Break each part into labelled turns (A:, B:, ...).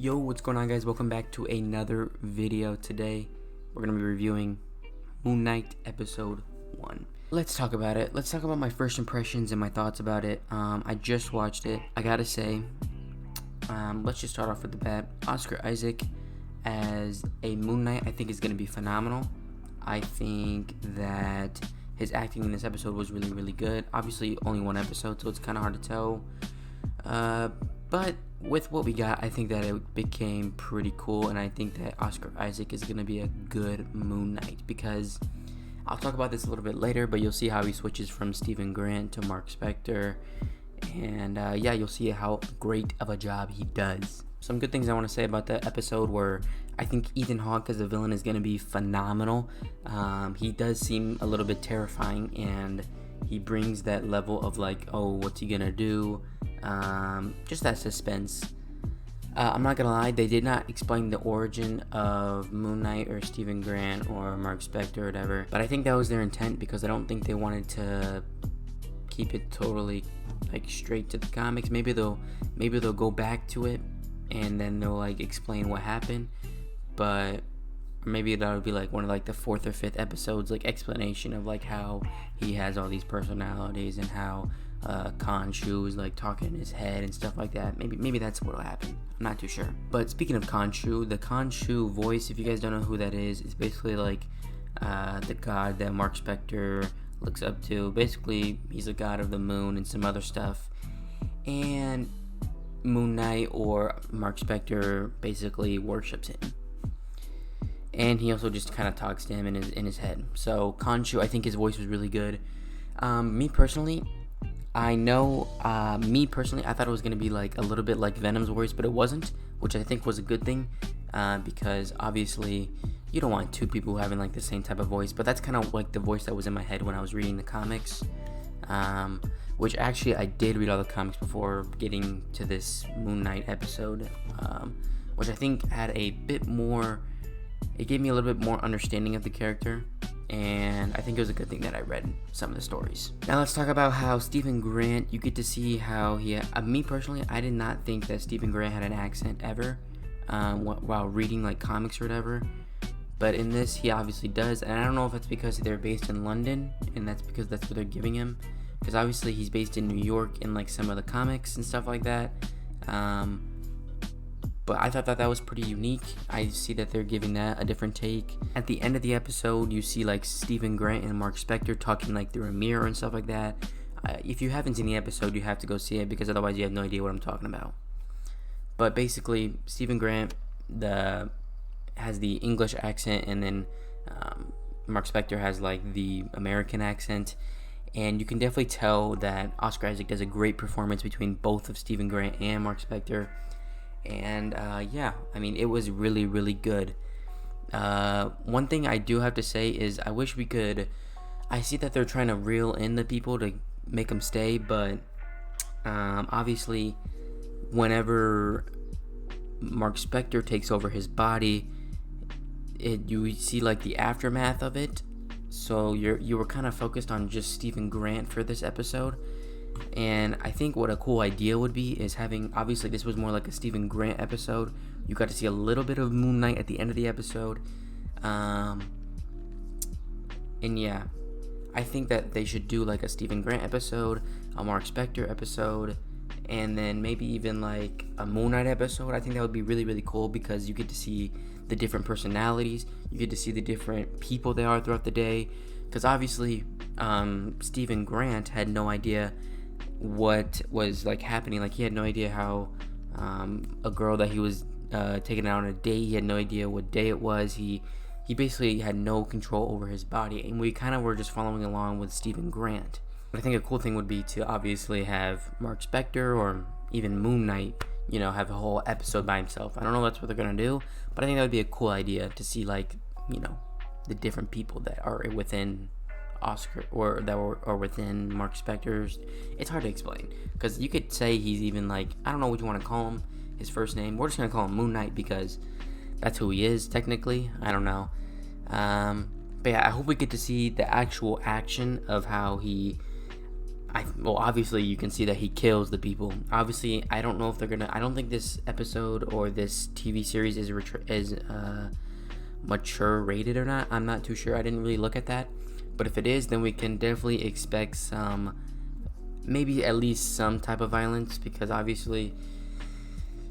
A: Yo, what's going on, guys? Welcome back to another video. Today we're going to be reviewing Moon Knight episode 1. Let's talk about it. Let's talk about my first impressions and my thoughts about it. I just watched it. I gotta say, let's just start off with the bat. Oscar Isaac as a Moon Knight I think is going to be phenomenal. I think that his acting in this episode was really, really good. Obviously only one episode, so it's kind of hard to tell, but with what we got, I think that it became pretty cool, and I think that Oscar Isaac is going to be a good Moon Knight, because I'll talk about this a little bit later, but you'll see how he switches from Stephen Grant to Mark Spector, and yeah, you'll see how great of a job he does. Some good things I want to say about the episode were, I think Ethan Hawke as the villain is going to be phenomenal. He does seem a little bit terrifying, and he brings that level of like, oh, what's he gonna do? Just that suspense. I'm not gonna lie, they did not explain the origin of Moon Knight or Stephen Grant or Mark Spector or whatever, but I think that was their intent, because I don't think they wanted to keep it totally like straight to the comics. Maybe they'll go back to it and then they'll like explain what happened, but maybe that would be like one of like the 4th or 5th episodes, like explanation of like how he has all these personalities and how Khonshu is like talking in his head and stuff like that. Maybe that's what'll happen. I'm not too sure. But speaking of Khonshu, the Khonshu voice, if you guys don't know who that is basically like the god that Mark Spector looks up to. Basically, he's a god of the moon and some other stuff. And Moon Knight or Mark Spector basically worships him. And he also just kind of talks to him in his head. So Khonshu, I think his voice was really good. Me personally, I thought it was going to be like a little bit like Venom's voice, but it wasn't, which I think was a good thing, because obviously you don't want two people having like the same type of voice, but that's kind of like the voice that was in my head when I was reading the comics, which actually I did read all the comics before getting to this Moon Knight episode, which I think had a bit more, it gave me a little bit more understanding of the character, and I think it was a good thing that I read some of the stories. Now let's talk about how Stephen Grant, you get to see how he, me personally, I did not think that Stephen Grant had an accent ever, while reading like comics or whatever, but in this he obviously does, and I don't know if it's because they're based in London, and that's because that's what they're giving him, because obviously he's based in New York in like some of the comics and stuff like that, but I thought that was pretty unique. I see that they're giving that a different take. At the end of the episode, you see like Stephen Grant and Mark Spector talking like through a mirror and stuff like that. If you haven't seen the episode, you have to go see it, because otherwise you have no idea what I'm talking about. But basically, Stephen Grant has the English accent, and then Mark Spector has like the American accent. And you can definitely tell that Oscar Isaac does a great performance between both of Stephen Grant and Mark Spector. And yeah, I mean, it was really, really good. One thing I do have to say is I wish we could, I see that they're trying to reel in the people to make them stay, but obviously whenever Mark Spector takes over his body, you see like the aftermath of it, so you were kind of focused on just Stephen Grant for this episode. And I think what a cool idea would be is having, obviously this was more like a Stephen Grant episode, you got to see a little bit of Moon Knight at the end of the episode, and yeah, I think that they should do like a Stephen Grant episode, a Mark Spector episode, and then maybe even like a Moon Knight episode. I think that would be really, really cool, because you get to see the different personalities, you get to see the different people they are throughout the day, because obviously Stephen Grant had no idea what was like happening. Like he had no idea how a girl that he was taking out on a date, he had no idea what day it was. He basically had no control over his body, and we kind of were just following along with Stephen Grant. But I think a cool thing would be to obviously have Mark Spector or even Moon Knight, you know, have a whole episode by himself. I don't know if that's what they're gonna do, but I think that would be a cool idea to see, like, you know, the different people that are within Oscar or that are within Mark Spector's. It's hard to explain, because you could say he's even like, I don't know what you want to call him, his first name. We're just gonna call him Moon Knight because that's who he is technically. I don't know, but yeah, I hope we get to see the actual action of how he well, obviously you can see that he kills the people. Obviously, I don't know if they're gonna. I don't think this episode or this TV series is mature rated or not. I'm not too sure. I didn't really look at that. But if it is, then we can definitely expect some, maybe at least some type of violence, because obviously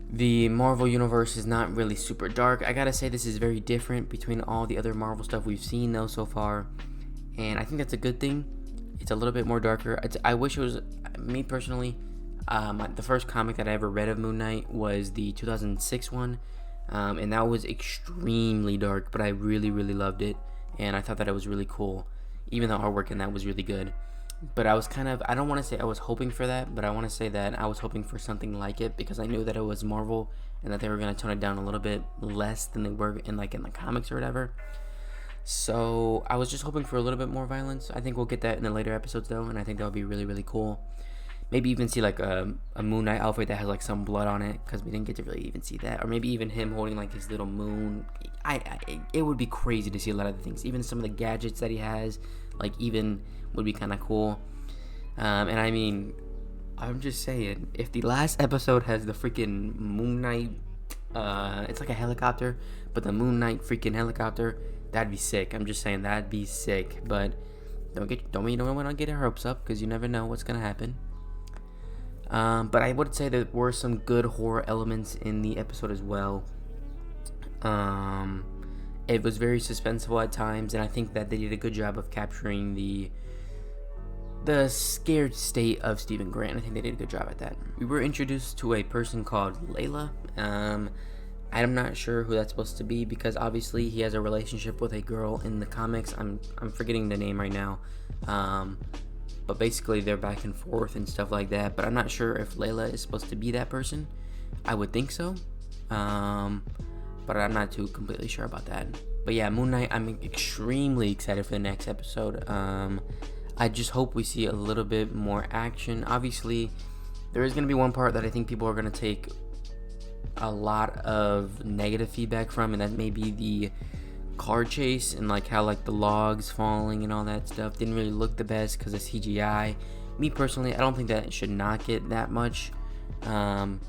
A: the Marvel universe is not really super dark. I gotta say, this is very different between all the other Marvel stuff we've seen though so far, and I think that's a good thing. It's a little bit more darker. I wish it was, me personally, the first comic that I ever read of Moon Knight was the 2006 one, and that was extremely dark, but I really, really loved it, and I thought that it was really cool. Even the artwork in that was really good. But I was kind of, I don't want to say I was hoping for that, but I want to say that I was hoping for something like it, because I knew that it was Marvel and that they were going to tone it down a little bit less than they were in the comics or whatever. So I was just hoping for a little bit more violence. I think we'll get that in the later episodes though, and I think that would be really, really cool. Maybe even see like a Moon Knight outfit that has like some blood on it, because we didn't get to really even see that. Or maybe even him holding like his little moon. It would be crazy to see a lot of the things. Even some of the gadgets that he has, like, even would be kind of cool. And I mean, I'm just saying, if the last episode has the freaking Moon Knight, it's like a helicopter, but the Moon Knight freaking helicopter, that'd be sick. I'm just saying, that'd be sick. But don't want to get your hopes up, because you never know what's gonna happen. But I would say there were some good horror elements in the episode as well. It was very suspenseful at times, and I think that they did a good job of capturing the scared state of Stephen Grant. I think they did a good job at that. We were introduced to a person called Layla. I'm not sure who that's supposed to be, because obviously he has a relationship with a girl in the comics. I'm forgetting the name right now. But basically they're back and forth and stuff like that. But I'm not sure if Layla is supposed to be that person. I would think so. But I'm not too completely sure about that. But yeah, Moon Knight, I'm extremely excited for the next episode. I just hope we see a little bit more action. Obviously, there is going to be one part that I think people are going to take a lot of negative feedback from, and that may be the car chase, and like how like the logs falling and all that stuff didn't really look the best because of CGI. Me personally, I don't think that it should knock it that much, but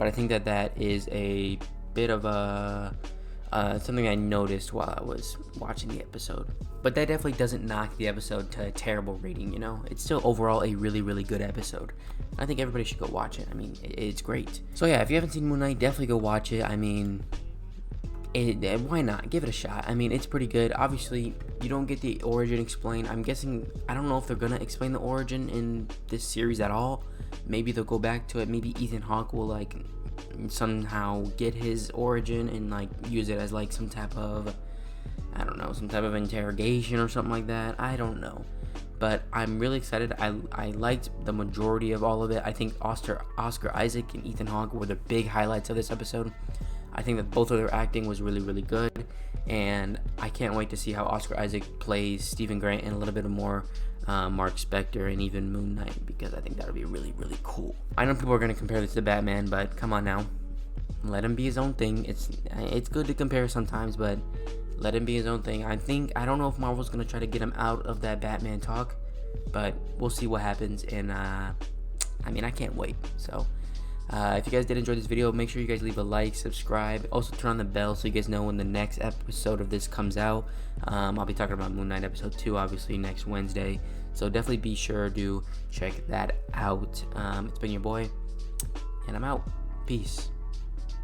A: I think that is a bit of a something I noticed while I was watching the episode. But that definitely doesn't knock the episode to a terrible rating, you know? It's still overall a really, really good episode. I think everybody should go watch it. I mean, it's great. So yeah, if you haven't seen Moon Knight, definitely go watch it. I mean, why not? Give it a shot. I mean, it's pretty good. Obviously, you don't get the origin explained. I'm guessing, I don't know if they're gonna explain the origin in this series at all. Maybe they'll go back to it. Maybe Ethan Hawke will like somehow get his origin and like use it as like some type of, I don't know, some type of interrogation or something like that. I don't know, but I'm really excited. I liked the majority of all of it. I think Oscar Isaac and Ethan Hawke were the big highlights of this episode. I think that both of their acting was really, really good, and I can't wait to see how Oscar Isaac plays Stephen Grant and a little bit more Mark Spector and even Moon Knight, because I think that would be really, really cool. I know people are going to compare this to Batman, but come on now. Let him be his own thing. It's good to compare sometimes, but let him be his own thing. I don't know if Marvel's going to try to get him out of that Batman talk, but we'll see what happens, and I mean, I can't wait. So if you guys did enjoy this video, make sure you guys leave a like, subscribe, also turn on the bell so you guys know when the next episode of this comes out. I'll be talking about Moon Knight episode 2 obviously next Wednesday, so definitely be sure to check that out. It's been your boy, and I'm out. Peace.